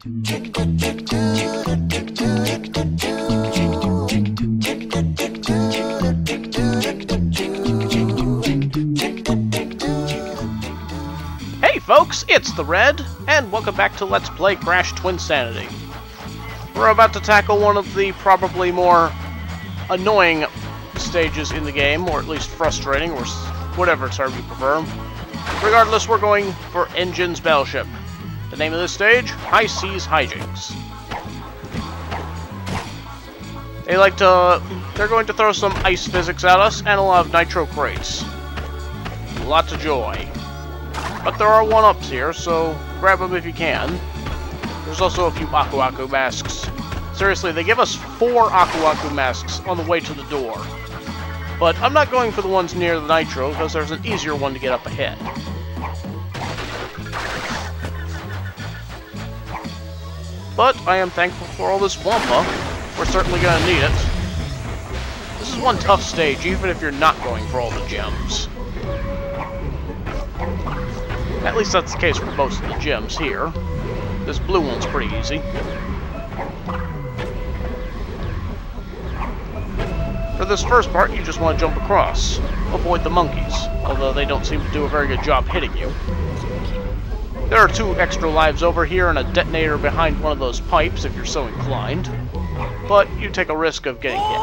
Hey folks, it's the Red, and welcome back to Let's Play Crash Twinsanity. We're about to tackle one of the probably more annoying stages in the game, or at least frustrating, or whatever term you prefer. Regardless, we're going for Engin's Battleship. The name of this stage, High Seas Hijinks. They're going to throw some ice physics at us, and a lot of nitro crates. Lots of joy. But there are one-ups here, so grab them if you can. There's also a few Aku Aku masks. Seriously, they give us 4 Aku Aku masks on the way to the door. But I'm not going for the ones near the nitro, because there's an easier one to get up ahead. But I am thankful for all this Wampa. We're certainly going to need it. This is one tough stage, even if you're not going for all the gems. At least that's the case for most of the gems here. This blue one's pretty easy. For this first part, you just want to jump across. Avoid the monkeys, although they don't seem to do a very good job hitting you. There are 2 extra lives over here and a detonator behind one of those pipes if you're so inclined. But you take a risk of getting hit.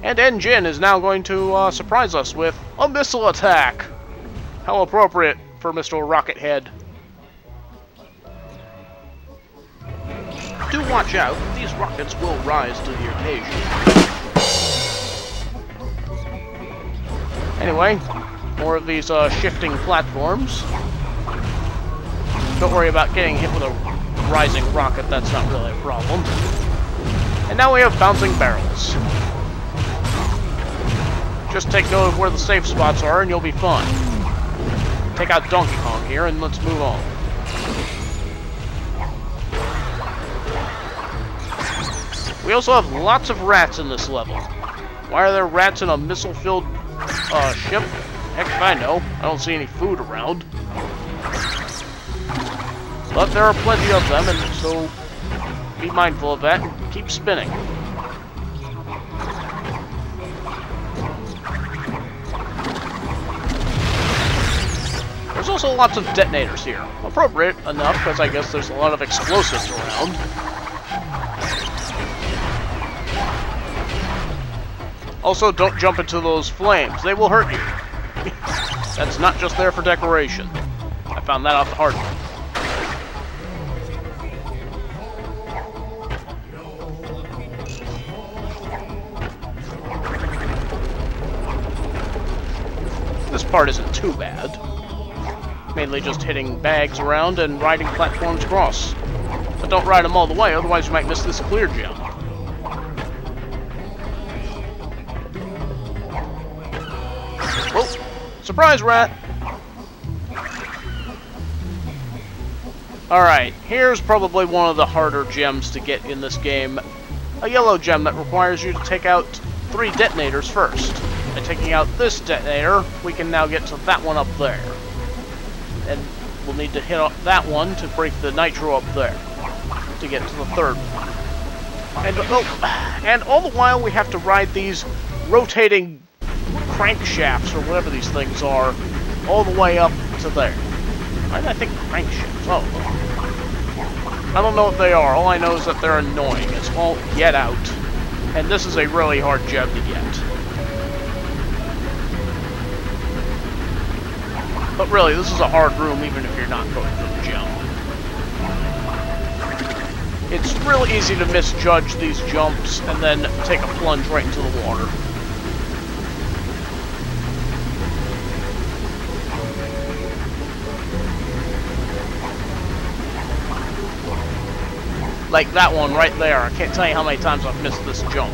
And Engin is now going to surprise us with a missile attack! How appropriate for Mr. Rocket Head. Do watch out, these rockets will rise to the occasion. Anyway, more of these shifting platforms. Don't worry about getting hit with a rising rocket, that's not really a problem. And now we have bouncing barrels. Just take note of where the safe spots are and you'll be fine. Take out Donkey Kong here and let's move on. We also have lots of rats in this level. Why are there rats in a missile-filled ship? Heck if I know. I don't see any food around. But there are plenty of them, and so be mindful of that and keep spinning. There's also lots of detonators here. Appropriate enough, because I guess there's a lot of explosives around. Also, don't jump into those flames. They will hurt you. That's not just there for decoration. I found that out the hard way. This part isn't too bad. Mainly just hitting bags around and riding platforms across. But don't ride them all the way, otherwise you might miss this clear gem. Whoa! Surprise, rat! Alright, here's probably one of the harder gems to get in this game. A yellow gem that requires you to take out 3 detonators first. By taking out this detonator, we can now get to that one up there. And we'll need to hit up that one to break the nitro up there to get to the 3rd one. And all the while we have to ride these rotating crankshafts, or whatever these things are, all the way up to there. Why did I think crankshafts? Oh. I don't know what they are. All I know is that they're annoying. It's all get out. And this is a really hard gem to get. But really, this is a hard room even if you're not going for the jump. It's real easy to misjudge these jumps and then take a plunge right into the water. Like that one right there. I can't tell you how many times I've missed this jump.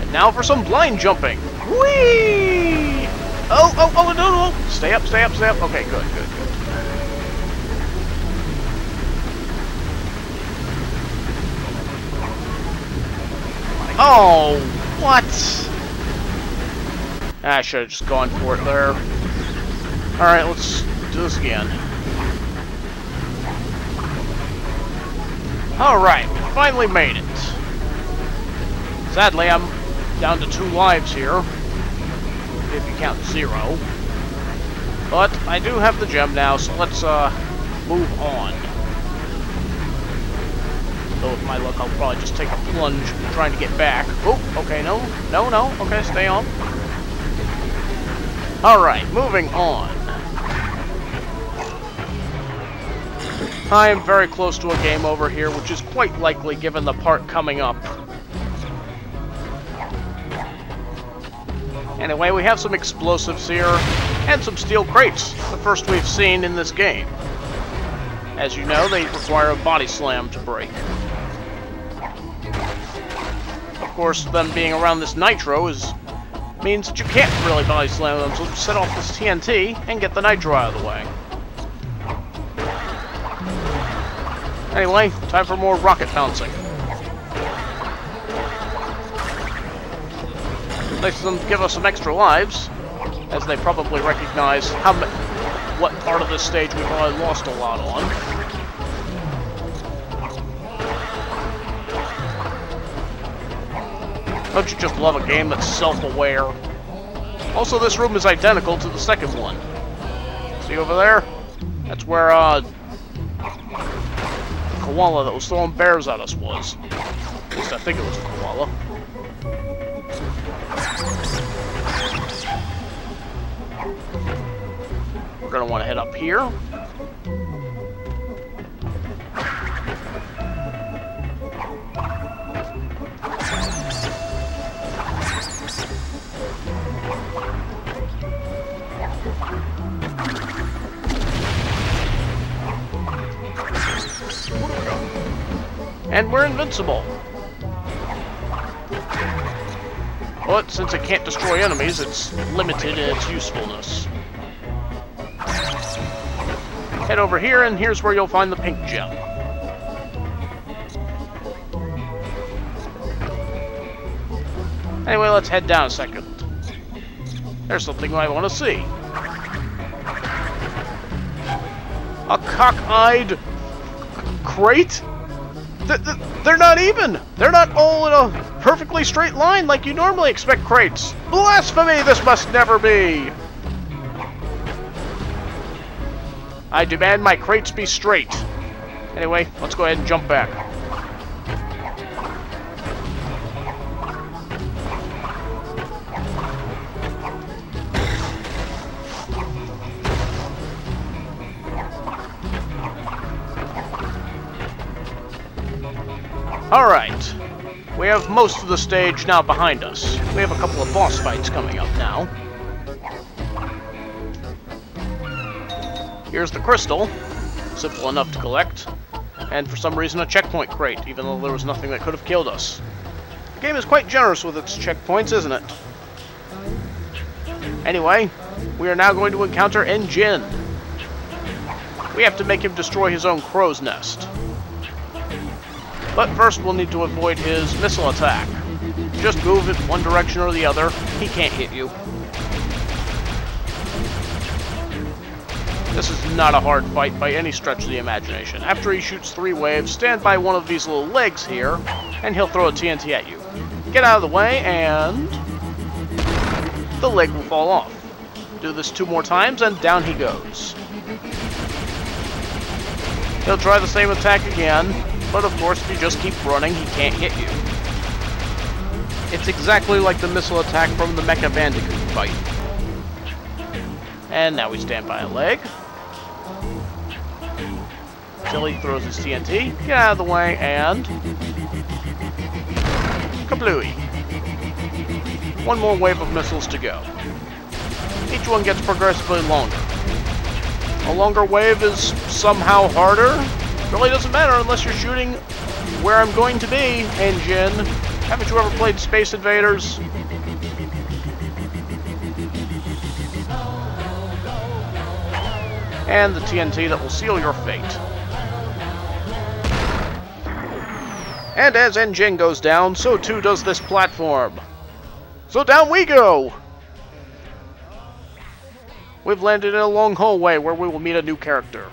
And now for some blind jumping. Whee! Oh, no. Stay up. Okay, good. Oh, what? I should have just gone for it there. Alright, let's do this again. Alright, finally made it. Sadly, I'm down to 2 lives here, if you count 0. But I do have the gem now, so let's move on. Though with my luck, I'll probably just take a plunge trying to get back. Oh, okay, no, okay, stay on. Alright, moving on. I am very close to a game over here, which is quite likely given the part coming up. Anyway, we have some explosives here, and some steel crates, the first we've seen in this game. As you know, they require a body slam to break. Of course, them being around this nitro means that you can't really body slam them, so set off this TNT and get the nitro out of the way. Anyway, time for more rocket bouncing. Nice of them to give us some extra lives, as they probably recognize what part of this stage we probably lost a lot on. Don't you just love a game that's self-aware? Also, this room is identical to the second one. See over there? That's where, the koala that was throwing bears at us was. At least I think it was a koala. We're gonna want to head up here. And we're invincible. But since it can't destroy enemies, it's limited in its usefulness. Head over here, and here's where you'll find the pink gem. Anyway, let's head down a second. There's something I want to see. A cockeyed crate? They're not even! They're not all in a perfectly straight line like you normally expect crates! Blasphemy! This must never be! I demand my crates be straight. Anyway, let's go ahead and jump back. Alright, we have most of the stage now behind us. We have a couple of boss fights coming up now. Here's the crystal, simple enough to collect, and for some reason a checkpoint crate, even though there was nothing that could have killed us. The game is quite generous with its checkpoints, isn't it? Anyway, we are now going to encounter Engin. We have to make him destroy his own crow's nest. But first we'll need to avoid his missile attack. Just move in one direction or the other, he can't hit you. This is not a hard fight by any stretch of the imagination. After he shoots 3 waves, stand by one of these little legs here, and he'll throw a TNT at you. Get out of the way, and the leg will fall off. Do this 2 more times, and down he goes. He'll try the same attack again, but of course, if you just keep running, he can't hit you. It's exactly like the missile attack from the Mecha Bandicoot fight. And now we stand by a leg. Till he throws his TNT. Get out of the way, and kablooey. 1 more wave of missiles to go. Each one gets progressively longer. A longer wave is somehow harder. Really doesn't matter unless you're shooting where I'm going to be, Engin. Haven't you ever played Space Invaders? And the TNT that will seal your fate. And as Engin goes down, so too does this platform. So down we go! We've landed in a long hallway where we will meet a new character.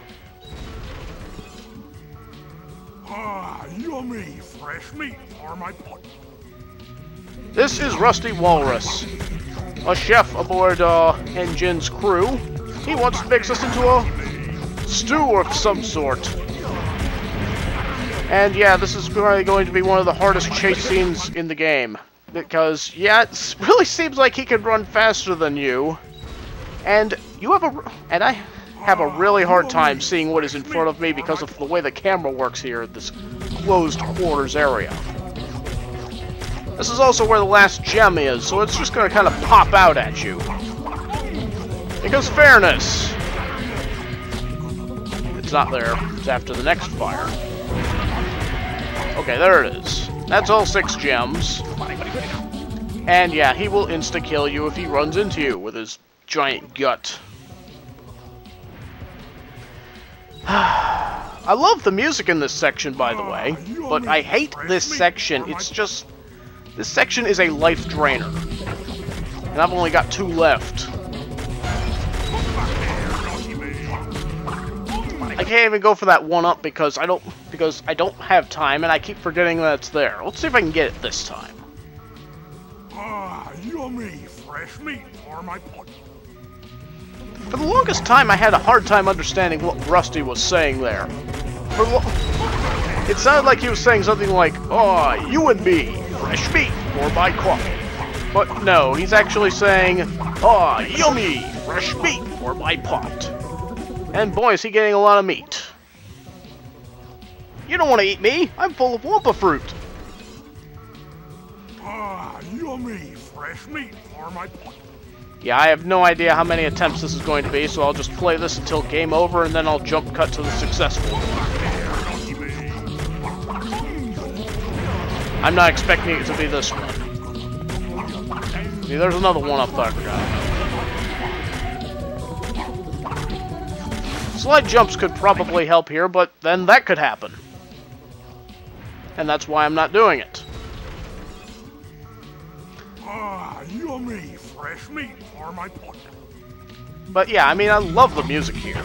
Ah, yummy fresh meat for my pot. This is Rusty Walrus, a chef aboard Engin's crew. He wants to mix us into a stew of some sort. And yeah, this is probably going to be one of the hardest chase scenes in the game. Because, yeah, it really seems like he can run faster than you. And I have a really hard time seeing what is in front of me because of the way the camera works here in this closed quarters area. This is also where the last gem is, so it's just going to kind of pop out at you. Because fairness. It's not there. It's after the next fire. Okay, there it is. That's all 6 gems. And yeah, he will insta-kill you if he runs into you with his giant gut. I love the music in this section, by the way, but I hate this section. It's just... this section is a life drainer. And I've only got 2 left. I can't even go for that 1-up because I don't have time and I keep forgetting that it's there. Let's see if I can get it this time. Ah, yummy fresh meat for my pot. For the longest time, I had a hard time understanding what Rusty was saying there. It sounded like he was saying something like, "Oh, you and me, fresh meat for my coffee." But no, he's actually saying, "Oh, yummy, fresh meat for my pot." And boy, is he getting a lot of meat. You don't want to eat me. I'm full of Wumpa fruit. Ah, yummy fresh meat for my pot. Yeah, I have no idea how many attempts this is going to be, so I'll just play this until game over, and then I'll jump cut to the successful one. I'm not expecting it to be this one. See, there's another 1-up that I forgot. Slide jumps could probably help here, but then that could happen. And that's why I'm not doing it. Ah, yummy fresh meat for my pot. But yeah, I mean, I love the music here.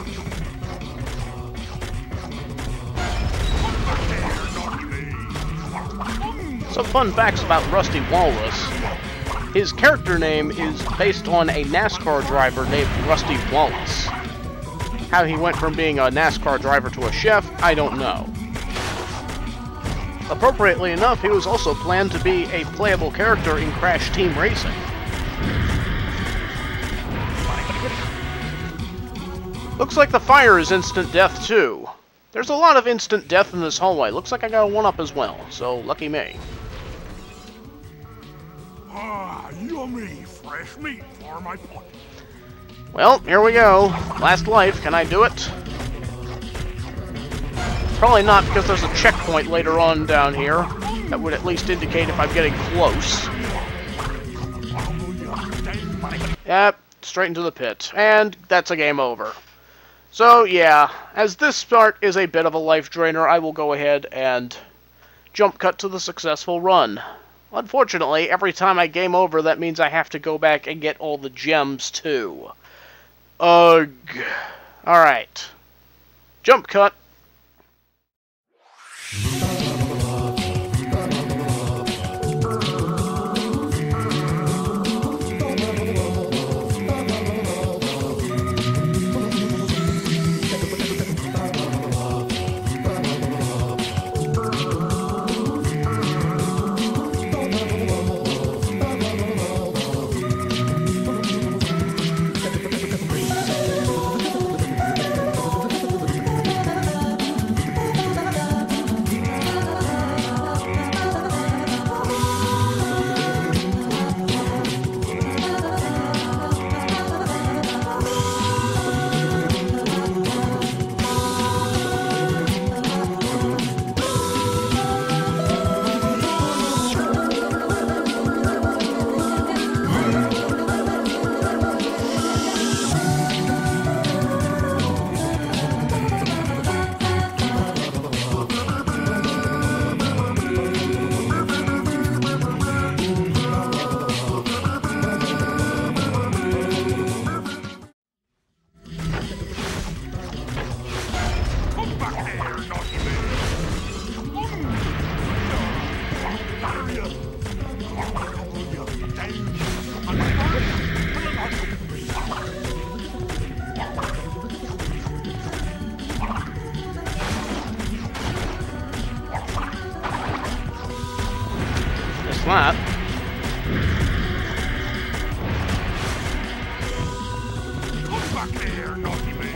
Some fun facts about Rusty Walrus. His character name is based on a NASCAR driver named Rusty Wallace. How he went from being a NASCAR driver to a chef, I don't know. Appropriately enough, he was also planned to be a playable character in Crash Team Racing. Looks like the fire is instant death too. There's a lot of instant death in this hallway. Looks like I got a 1-up as well, so lucky me. Ah, yummy fresh meat for my pot. Well, here we go. Last life, can I do it? Probably not, because there's a checkpoint later on down here. That would at least indicate if I'm getting close. Yep, straight into the pit. And that's a game over. So, yeah, as this part is a bit of a life drainer, I will go ahead and jump cut to the successful run. Unfortunately, every time I game over, that means I have to go back and get all the gems, too. Ugh. Alright. Jump cut. that. Come back here, naughty man.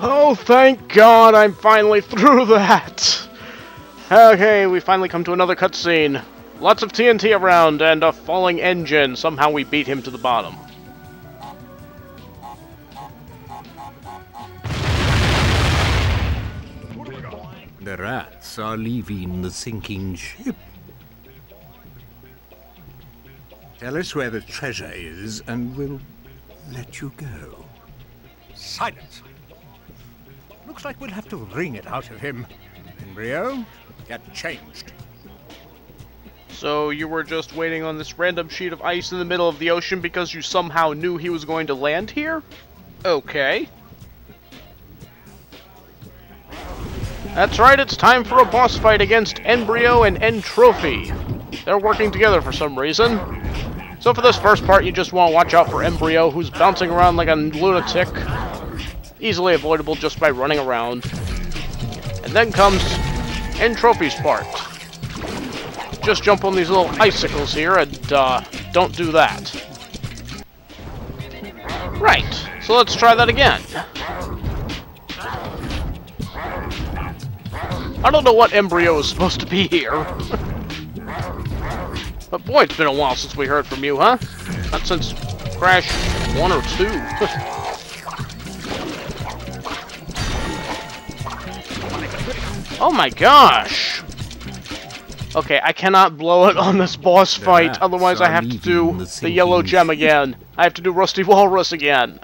Oh, thank God, I'm finally through that! Okay, we finally come to another cutscene. Lots of TNT around, and a falling engine. Somehow we beat him to the bottom. The rats are leaving the sinking ship. Tell us where the treasure is, and we'll let you go. Silence! Looks like we'll have to wring it out of him. Embryo, get changed. So you were just waiting on this random sheet of ice in the middle of the ocean because you somehow knew he was going to land here? Okay. That's right, it's time for a boss fight against Embryo and Trophy. They're working together for some reason. So for this first part, you just want to watch out for Embryo, who's bouncing around like a lunatic. Easily avoidable just by running around. And then comes Trophy's part. Just jump on these little icicles here and don't do that. Right, so let's try that again. I don't know what Embryo is supposed to be here. But boy, it's been a while since we heard from you, huh? Not since Crash 1 or 2. Oh my gosh! Okay, I cannot blow it on this boss fight, otherwise I have to do the yellow gem again. I have to do Rusty Walrus again.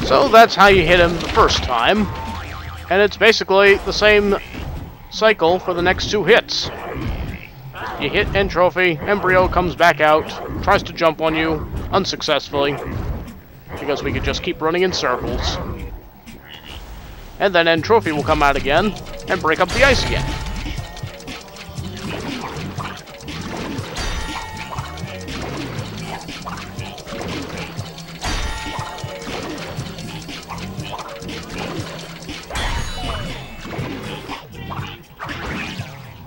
So that's how you hit him the first time. And it's basically the same cycle for the next 2 hits. You hit Trophy, Embryo comes back out, tries to jump on you, unsuccessfully, because we could just keep running in circles. And then Trophy will come out again, and break up the ice again.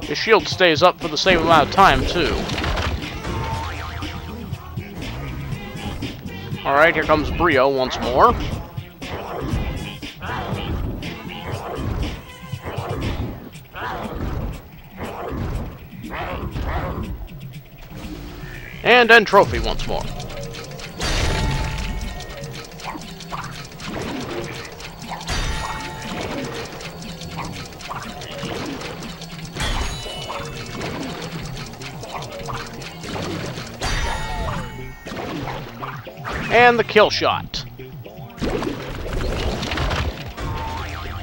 His shield stays up for the same amount of time, too. Alright, here comes Brio once more. And Trophy once more. And the kill shot.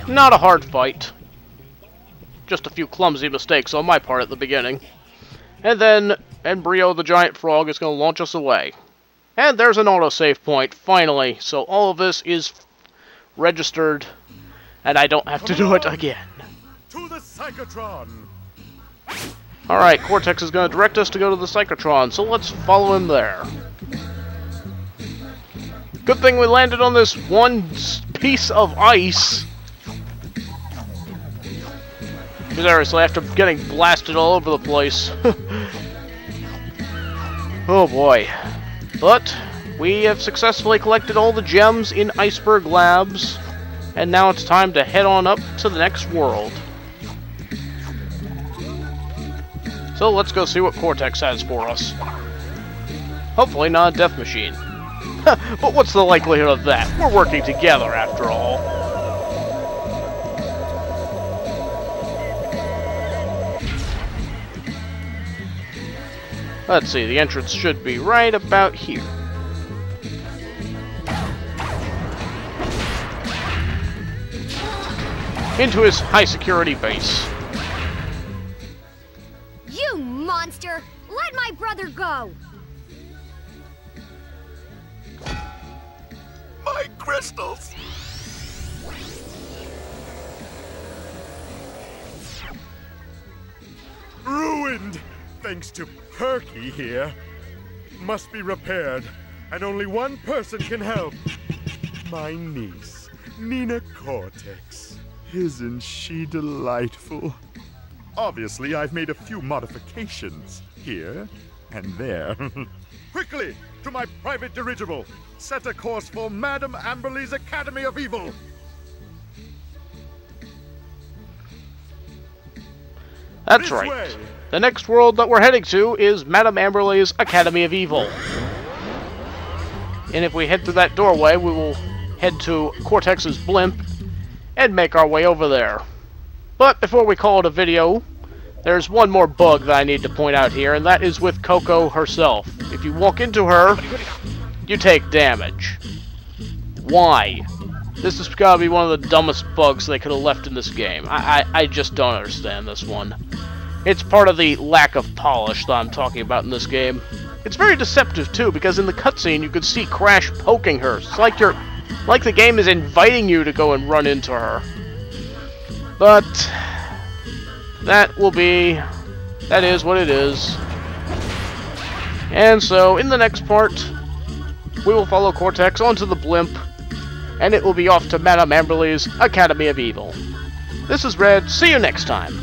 Not a hard fight. Just a few clumsy mistakes on my part at the beginning. And then Embryo the giant frog is going to launch us away. And there's an autosave point, finally. So all of this is registered, and I don't have to do it again. To the Psychotron! Alright, Cortex is going to direct us to go to the Psychotron, so let's follow him there. Good thing we landed on this one piece of ice. Seriously, after getting blasted all over the place. Oh boy. But we have successfully collected all the gems in Iceberg Labs, and now it's time to head on up to the next world. So let's go see what Cortex has for us. Hopefully not a death machine. But what's the likelihood of that? We're working together after all. Let's see, the entrance should be right about here. Into his high-security base. You monster! Let my brother go! My crystals! Ruined! Thanks to Perky here. Must be repaired, and only one person can help. My niece, Nina Cortex. Isn't she delightful? Obviously, I've made a few modifications here and there. Quickly, to my private dirigible. Set a course for Madame Amberley's Academy of Evil. That's This right. way. The next world that we're heading to is Madame Amberley's Academy of Evil. And if we head through that doorway, we will head to Cortex's blimp and make our way over there. But before we call it a video, there's one more bug that I need to point out here, and that is with Coco herself. If you walk into her, you take damage. Why? This has got to be one of the dumbest bugs they could have left in this game. I just don't understand this one. It's part of the lack of polish that I'm talking about in this game. It's very deceptive too, because in the cutscene you could see Crash poking her. It's like the game is inviting you to go and run into her. But that is what it is. And so in the next part, we will follow Cortex onto the blimp, and it will be off to Madame Amberley's Academy of Evil. This is Red. See you next time.